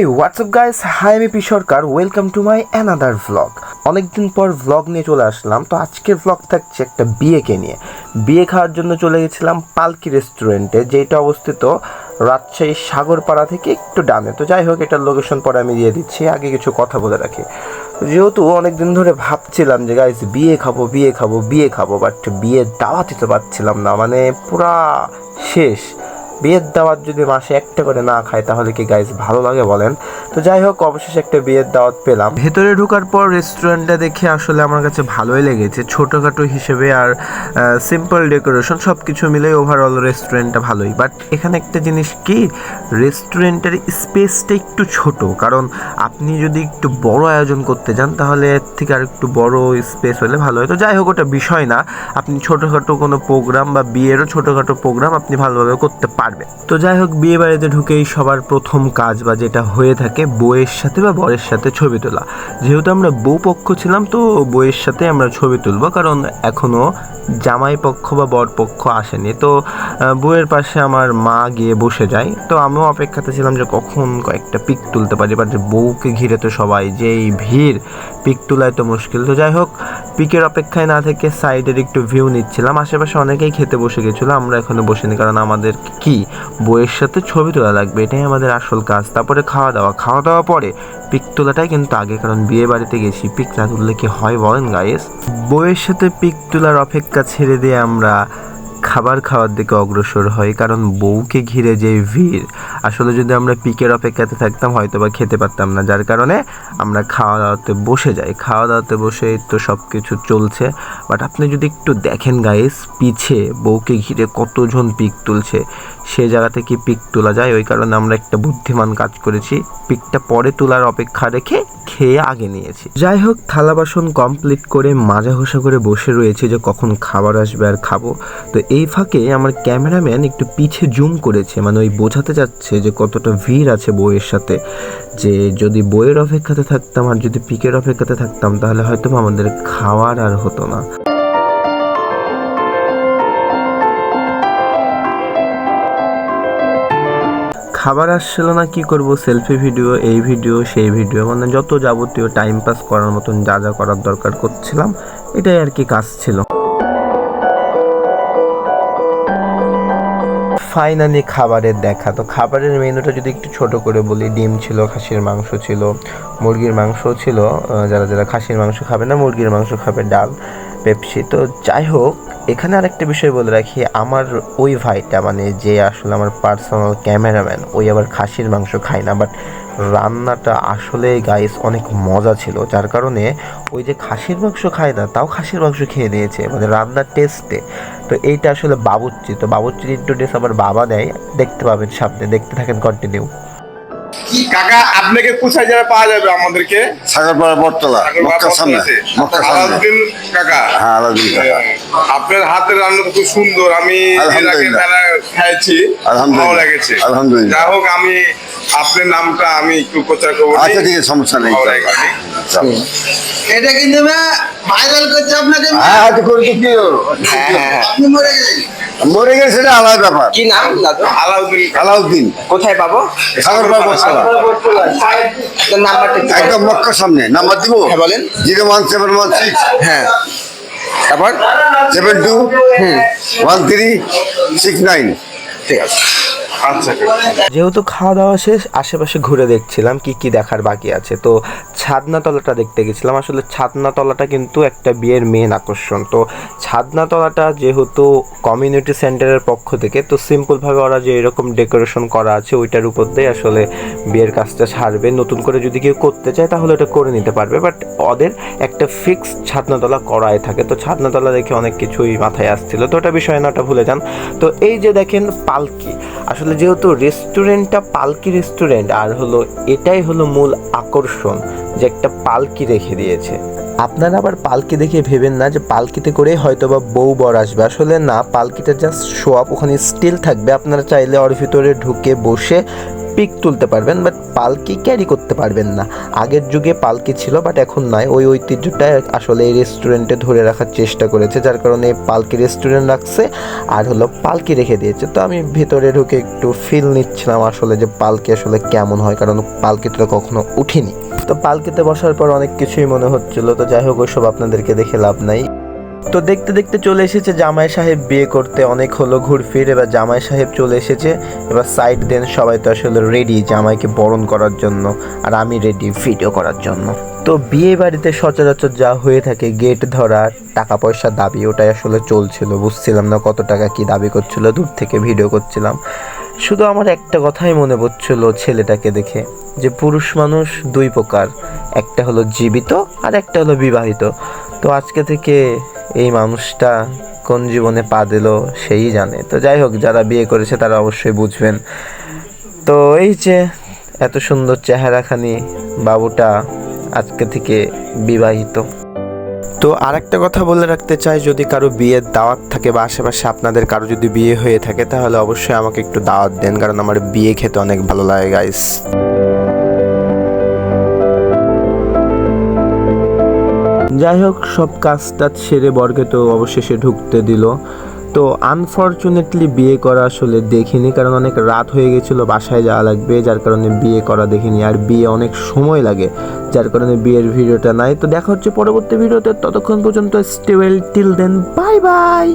WhatsApp guys, high আমি P Sarkar. Welcome to my another vlog. অনেকদিন পর vlog নিয়ে চলে আসলাম। তো আজকের ভ্লগ থাকছে একটা বিয়েকে নিয়ে। বিয়ে খাওয়ার জন্য চলে গেছিলাম পালকি রেস্টুরেন্টে, যেটা অবস্থিত রাজশাহী সাগরপাড়া থেকে একটু ডানে। তো যাই হোক, এটার লোকেশন পরে আমি দিয়ে দিচ্ছি। আগে কিছু কথা বলে রাখি। যেহেতু অনেকদিন ধরে ভাবছিলাম যে গাইস বিয়ে খাবো, বাট বিয়ের দাওয়াতই তো পাচ্ছিলাম না, মানে পুরা শেষ। বিয়ের দাওয়াত যদি মাসে একটা করে না খায় তাহলে কি গাইস ভালো লাগে বলেন? তো যাই হোক, অবশেষে একটা বিয়ের দাওয়াত পেলাম। ভেতরে ঢোকার পর রেস্টুরেন্টটা দেখে আসলে আমার কাছে ভালোই লেগেছে, ছোটোখাটো হিসেবে আর সিম্পল ডেকোরেশন সব কিছু মিলেই ওভারঅল রেস্টুরেন্টটা ভালোই। বাট এখানে একটা জিনিস কি, রেস্টুরেন্টের স্পেসটা একটু ছোট, কারণ আপনি যদি একটু বড় আয়োজন করতে যান তাহলে এর থেকে আর একটু বড় স্পেস হলে ভালো হয়। তো যাই হোক, ওটা বিষয় না। আপনি ছোটোখাটো কোনো প্রোগ্রাম বা বিয়েরও ছোটোখাটো প্রোগ্রাম আপনি ভালোভাবে করতে পারবেন। তো যাই হোক, বিয়ে বাড়িতে ঢুকেই সবার প্রথম কাজ বা যেটা হয়ে থাকে, বউয়ের সাথে বা বরের সাথে ছবি তোলা। যেহেতু আমরা বউ পক্ষ ছিলাম, তো বউয়ের সাথে আমরা ছবি তুলবো, কারণ এখনও জামাই পক্ষ বা বর পক্ষ আসেনি। তো বউয়ের পাশে আমার মা গিয়ে বসে যায়। তো আমিও অপেক্ষাতে ছিলাম যে কখন কয়েকটা পিক তুলতে পারি, বাট বউকে ঘিরে তো সবাই, যেই ভিড়, পিক তোলায় তো মুশকিল। তো যাই হোক, পিকের অপেক্ষায় না থেকে সাইডের একটু ভিউ নিচ্ছিলাম। আশেপাশে অনেকেই খেতে বসে গেছিলো, আমরা এখনো বসিনি, কারণ আমাদের কি বউয়ের সাথে ছবি তোলা লাগবে, এটাই আমাদের আসল কাজ। তারপরে খাওয়া দাওয়া পরে পিক তোলাটাই কিন্তু আগে, কারণ বিয়ে বাড়িতে গেছি, পিক না তুললে কি হয় বলেন গাইস? বউয়ের সাথে পিক তোলার অপেক্ষা ছেড়ে দিয়ে আমরা খাবার খাওয়ার দিকে অগ্রসর হয়, কারণ বউকে ঘিরে যে ভিড়, আসলে যদি আমরা পিকের অপেক্ষাতে থাকতাম হয়তো বা খেতে পারতাম না, যার কারণে আমরা খাওয়া দাওয়াতে বসে যাই। খাওয়া দাওয়াতে বসে তো সব কিছু চলছে, বাট আপনি যদি একটু দেখেন গাইস, পিছে বউকে ঘিরে কতজন পিক তুলছে, সে জায়গাতে কি পিক তোলা যায়? ওই কারণে আমরা একটা বুদ্ধিমান কাজ করেছি, পিকটা পরে তোলার অপেক্ষা রেখে খেয়ে আগে নিয়েছি। যাই হোক, থালা বাসন কমপ্লিট করে মাজা ঘষা করে বসে রয়েছে যে কখন খাবার আসবে আর খাবো। তো এই ফাঁকে আমার ক্যামেরাম্যান একটু পিছে জুম করেছে, মানে ওই বোঝাতে যাচ্ছে যে কতটা ভিড় আছে বউয়ের সাথে, যে যদি বইয়ের অপেক্ষাতে থাকতাম আর যদি পিকের অপেক্ষাতে থাকতাম তাহলে হয়তো আমাদের খাওয়ার আর হতো না। খাবার আসছিল না, কি করব, সেলফি ভিডিও, এই ভিডিও সেই ভিডিও, মানে যত যাবতীয় টাইম পাস করার মতন যা যা করার দরকার করছিলাম, এটাই আর কি কাজ ছিল। ফাইনালি খাবারের দেখা। তো খাবারের মেনুটা যদি একটু ছোট করে বলি, ডিম ছিল, খাসির মাংস ছিল, মুরগির মাংস ছিল, যারা যারা খাসির মাংস খাবে না মুরগির মাংস খাবে, ডাল, পেপসি। তো যাই হোক, এখানে আরেকটা বিষয় বলে রাখি, আমার ওই ভাইটা, মানে যে আসলে আমার পার্সোনাল ক্যামেরাম্যান, ওই আবার খাসির মাংস খায় না, বাট রান্নাটা আসলে গাইস অনেক মজা ছিল, যার কারণে ওই যে খাসির মাংস খায় না তাও খাসির মাংস খেয়ে নিয়েছে, মানে রান্নার টেস্টে। তো এইটা আসলে বাবুর্চি, তো বাবুর্চির ইন্ট্রোডিউস আমার বাবা দেয়, দেখতে পাবেন সামনে, দেখতে থাকেন কন্টিনিউ। কাকা আপনাকে কোথায় যারা পাওয়া যাবে আমাদেরকে? সাগরপাড়া বটতলা, মক্কার সামনে। আলাউদ্দিন কাকা। হ্যাঁ, আলাউদ্দিন কাকা। আপনার হাতের রান্না খুব সুন্দর, আমি এর আগে মেলা খাইছি, ভালো লেগেছে। আলহামদুলিল্লাহ। যাই হোক, আমি আপনার নামটা আমি একটু প্রচার করবো। আচ্ছা, ঠিক আছে, সমস্যা নেই। এটা কিন্তু ভাইরাল করছে আপনাকে। হ্যাঁ, আচ্ছা, করে তো কি হলো? আপনি মরে গেলেন। মরে গেছে, সেটা আলাদা ব্যাপার। কি নাম দাদু? আলাউদ্দিন। আলাউদ্দিন। কোথায় পাবো? সাগরপাড়া বটতলা, নাম্বারটা একটু একদম মক্কার সামনে। নাম্বার দিব? হ্যাঁ, বলেন। 01716 হ্যাঁ, তারপর 721369। ঠিক আছে। আচ্ছা, যেহেতু খাওয়া দাওয়া শেষ, আশেপাশে ঘুরে দেখছিলাম কি কি দেখার বাকি আছে। তো ছাদনাতলাটা দেখতে গেছিলাম। আসলে ছাদনাতলাটা কিন্তু একটা বিয়ের মেন আকর্ষণ। তো ছাদনাতলাটা যেহেতু কমিউনিটি সেন্টারের পক্ষ থেকে, তো সিম্পলভাবে ওরা যে এরকম ডেকোরেশন করা আছে ওইটার উপর দিয়ে আসলে বিয়ের কাজটা সারবে। নতুন করে যদি কেউ করতে চায় তাহলে ওটা করে নিতে পারবে, বাট ওদের একটা ফিক্সড ছাদনাতলা করাই থাকে। তো ছাদনাতলা দেখে অনেক কিছুই মাথায় আসছিল, তো ওটা বিষয় না, ওটা ভুলে যান। তো এই যে দেখেন পালকি, আসলে যেহেতু রেস্টুরেন্টটা পালকি রেস্টুরেন্ট, আর হলো এটাই হলো মূল আকর্ষণ যে একটা পালকি রেখে দিয়েছে। আপনারা আবার পালকি দেখে ভেবেন না যে পালকিতে করে হয়তো বা বউ বর আসবে, আসলে না, পালকিটা জাস্ট শো আপ, ওখানে স্টিল থাকবে। আপনারা চাইলে ওর ভিতরে ঢুকে বসে পিক তুলতে পারবেন, বাট পালকি ক্যারি করতে পারবেন না। আগের যুগে পালকি ছিল, বাট এখন নয়। ওই ঐতিহ্যটা আসলে এই রেস্টুরেন্টে ধরে রাখার চেষ্টা করেছে, যার কারণে পালকি রেস্টুরেন্ট রাখছে আর হলো পালকি রেখে দিয়েছে। তো আমি ভেতরে ঢুকে একটু ফিল নিচ্ছিলাম আসলে যে পালকি আসলে কেমন হয়, কারণ পালকিতে তো কখনো উঠিনি। তো পালকিতে বসার পর অনেক কিছুই মনে হচ্ছিল। তো যাই হোক, ওইসব আপনাদেরকে দেখে লাভ নাই। তো দেখতে দেখতে চলে এসেছে জামাই সাহেব বিয়ে করতে। অনেক হলো ঘুরফির, এবার জামাই সাহেব চলে এসেছে। এবার সাইড দেন, সবাই তো আসলে রেডি জামাইকে বরণ করার জন্য, আর আমি রেডি ভিডিও করার জন্য। তো বিয়ে বাড়িতে সচরাচর যা হয়ে থাকে, গেট ধরা, টাকা পয়সা দাবি, ওটাই আসলে চলছিল। বুঝছিলাম না কত টাকা কি দাবি করছিল, দূর থেকে ভিডিও করছিলাম। শুধু আমার একটা কথাই মনে পড়ছিল ছেলেটাকে দেখে, যে পুরুষ মানুষ দুই প্রকার, একটা হলো জীবিত আর একটা হলো বিবাহিত। তো আজকে থেকে এই মানুষটা কোন জীবনে পা দিল সেই জানে। তো যাই হোক, যারা বিয়ে করেছে তারা অবশ্যই বুঝবেন। তো এই যে এত সুন্দর চেহারাখানি বাবুটা আজকে থেকে বিবাহিত। তো আরেকটা কথা বলে রাখতে চাই, যদি কারো বিয়ের দাওয়াত থাকে বা আশেপাশে আপনাদের কারো যদি বিয়ে হয়ে থাকে, তাহলে অবশ্যই আমাকে একটু দাওয়াত দেন, কারণ আমার বিয়ে খেতে অনেক ভালো লাগে গাইস। যাই হোক, সব কাজটা সেরে বরকে তো অবশেষে ঢুকতে দিল। তো আনফরচুনেটলি বিয়ে করা আসলে দেখিনি, কারণ অনেক রাত হয়ে গেছিলো, বাসায় যাওয়া লাগবে, যার কারণে বিয়ে করা দেখিনি। আর বিয়ে অনেক সময় লাগে, যার কারণে বিয়ের ভিডিওটা নাই। তো দেখা হচ্ছে পরবর্তী ভিডিওতে, ততক্ষণ পর্যন্ত stay well, till then, bye by.